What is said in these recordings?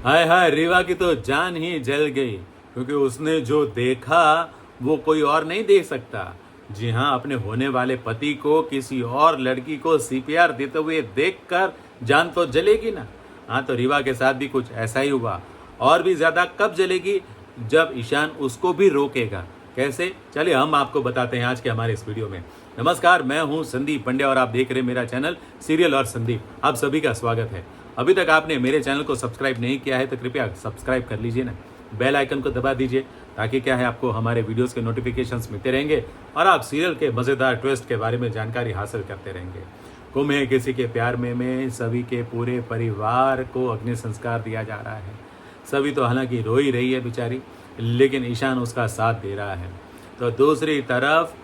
हाय हाय, रीवा की तो जान ही जल गई क्योंकि उसने जो देखा वो कोई और नहीं देख सकता। जी हाँ, अपने होने वाले पति को किसी और लड़की को सीपीआर देते हुए देखकर जान तो जलेगी ना। हाँ, तो रीवा के साथ भी कुछ ऐसा ही हुआ। और भी ज्यादा कब जलेगी, जब ईशान उसको भी रोकेगा। कैसे, चलिए हम आपको बताते हैं आज के हमारे इस वीडियो में। नमस्कार, मैं हूं संदीप पंड्या और आप देख रहे हैं मेरा चैनल सीरियल और संदीप। आप सभी का स्वागत है। अभी तक आपने मेरे चैनल को सब्सक्राइब नहीं किया है तो कृपया सब्सक्राइब कर लीजिए ना, बेल आइकन को दबा दीजिए ताकि क्या है आपको हमारे वीडियोस के नोटिफिकेशंस मिलते रहेंगे और आप सीरियल के मज़ेदार ट्विस्ट के बारे में जानकारी हासिल करते रहेंगे। गुम है किसी के प्यार में सभी के पूरे परिवार को अग्नि संस्कार दिया जा रहा है। सभी तो हालांकि रो ही रही है बेचारी, लेकिन ईशान उसका साथ दे रहा है। तो दूसरी तरफ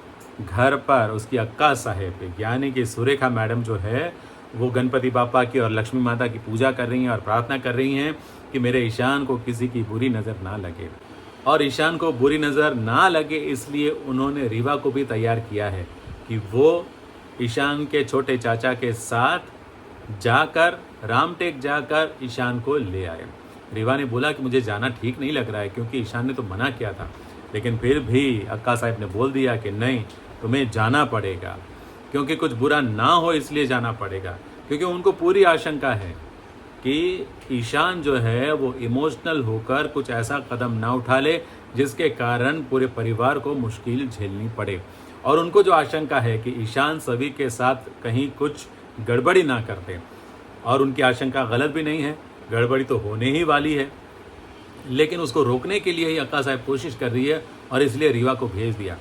घर पर उसकी अक्का साहेब यानी कि सुरेखा मैडम जो है वो गणपति बापा की और लक्ष्मी माता की पूजा कर रही हैं और प्रार्थना कर रही हैं कि मेरे ईशान को किसी की बुरी नज़र ना लगे। और ईशान को बुरी नज़र ना लगे इसलिए उन्होंने रीवा को भी तैयार किया है कि वो ईशान के छोटे चाचा के साथ जाकर रामटेक जाकर ईशान को ले आए। रीवा ने बोला कि मुझे जाना ठीक नहीं लग रहा है क्योंकि ईशान ने तो मना किया था, लेकिन फिर भी अक्का साहब ने बोल दिया कि नहीं, तुम्हें जाना पड़ेगा क्योंकि कुछ बुरा ना हो इसलिए जाना पड़ेगा। क्योंकि उनको पूरी आशंका है कि ईशान जो है वो इमोशनल होकर कुछ ऐसा कदम ना उठा ले जिसके कारण पूरे परिवार को मुश्किल झेलनी पड़े। और उनको जो आशंका है कि ईशान सभी के साथ कहीं कुछ गड़बड़ी ना करते, और उनकी आशंका गलत भी नहीं है, गड़बड़ी तो होने ही वाली है, लेकिन उसको रोकने के लिए ही अक्का साहब कोशिश कर रही है और इसलिए रीवा को भेज दिया।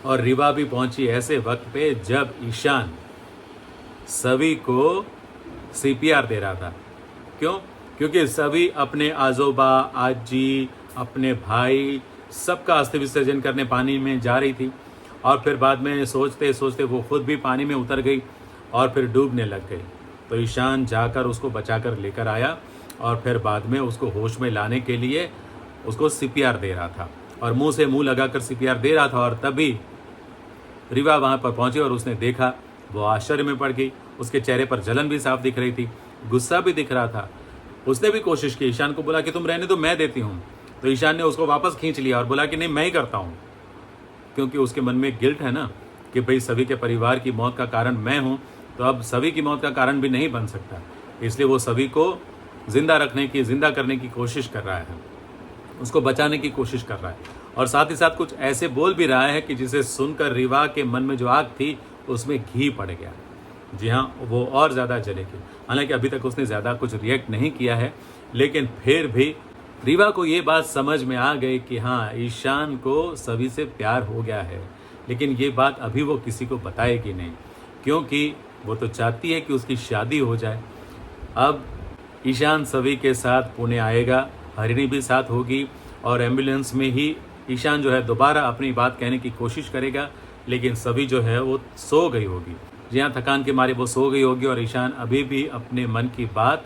और रीवा भी पहुंची ऐसे वक्त पे जब ईशान सभी को सीपीआर दे रहा था। क्यों? क्योंकि सभी अपने आजोबा, आजी, अपने भाई सबका अस्थि विसर्जन करने पानी में जा रही थी और फिर बाद में सोचते सोचते वो खुद भी पानी में उतर गई और फिर डूबने लग गई। तो ईशान जाकर उसको बचाकर लेकर आया और फिर बाद में उसको होश में लाने के लिए उसको सीपीआर दे रहा था और मुंह से मुंह लगाकर सीपीआर दे रहा था। और तभी रीवा वहाँ पर पहुंची और उसने देखा, वो आश्चर्य में पड़ गई। उसके चेहरे पर जलन भी साफ दिख रही थी, गुस्सा भी दिख रहा था। उसने भी कोशिश की, ईशान को बोला कि तुम रहने दो, मैं देती हूँ। तो ईशान ने उसको वापस खींच लिया और बोला कि नहीं, मैं ही करता हूँ, क्योंकि उसके मन में गिल्ट है ना कि भाई सभी के परिवार की मौत का कारण मैं हूँ, तो अब सभी की मौत का कारण भी नहीं बन सकता। इसलिए वो सभी को जिंदा करने की कोशिश कर रहा है, उसको बचाने की कोशिश कर रहा है और साथ ही साथ कुछ ऐसे बोल भी रहा है कि जिसे सुनकर रीवा के मन में जो आग थी उसमें घी पड़ गया। जी हाँ, वो और ज़्यादा जलेगी। हालांकि अभी तक उसने ज़्यादा कुछ रिएक्ट नहीं किया है, लेकिन फिर भी रीवा को ये बात समझ में आ गई कि हाँ, ईशान को सभी से प्यार हो गया है, लेकिन ये बात अभी वो किसी को बताएगी नहीं क्योंकि वो तो चाहती है कि उसकी शादी हो जाए। अब ईशान सभी के साथ पुणे आएगा, हरिणी भी साथ होगी और एम्बुलेंस में ही ईशान जो है दोबारा अपनी बात कहने की कोशिश करेगा, लेकिन सभी जो है वो सो गई होगी। जी हाँ, थकान के मारे वो सो गई होगी और ईशान अभी भी अपने मन की बात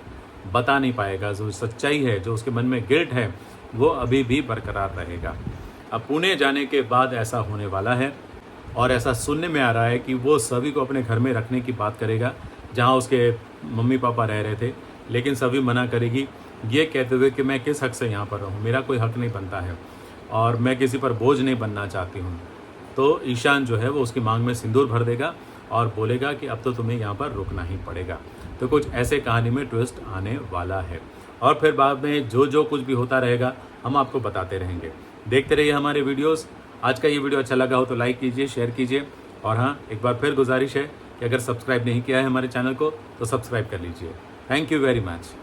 बता नहीं पाएगा। जो सच्चाई है, जो उसके मन में गिल्ट है, वो अभी भी बरकरार रहेगा। अब पुणे जाने के बाद ऐसा होने वाला है और ऐसा सुनने में आ रहा है कि वो सभी को अपने घर में रखने की बात करेगा जहाँ उसके मम्मी पापा रह रहे थे, लेकिन सभी मना करेगी ये कहते हुए कि मैं किस हक से यहाँ पर रहूँ, मेरा कोई हक नहीं बनता है और मैं किसी पर बोझ नहीं बनना चाहती हूँ। तो ईशान जो है वो उसकी मांग में सिंदूर भर देगा और बोलेगा कि अब तो तुम्हें यहाँ पर रुकना ही पड़ेगा। तो कुछ ऐसे कहानी में ट्विस्ट आने वाला है और फिर बाद में जो कुछ भी होता रहेगा हम आपको बताते रहेंगे। देखते रहिए हमारे वीडियोज़। आज का ये वीडियो अच्छा लगा हो तो लाइक कीजिए, शेयर कीजिए और हाँ, एक बार फिर गुजारिश है कि अगर सब्सक्राइब नहीं किया है हमारे चैनल को तो सब्सक्राइब कर लीजिए। Thank you very much.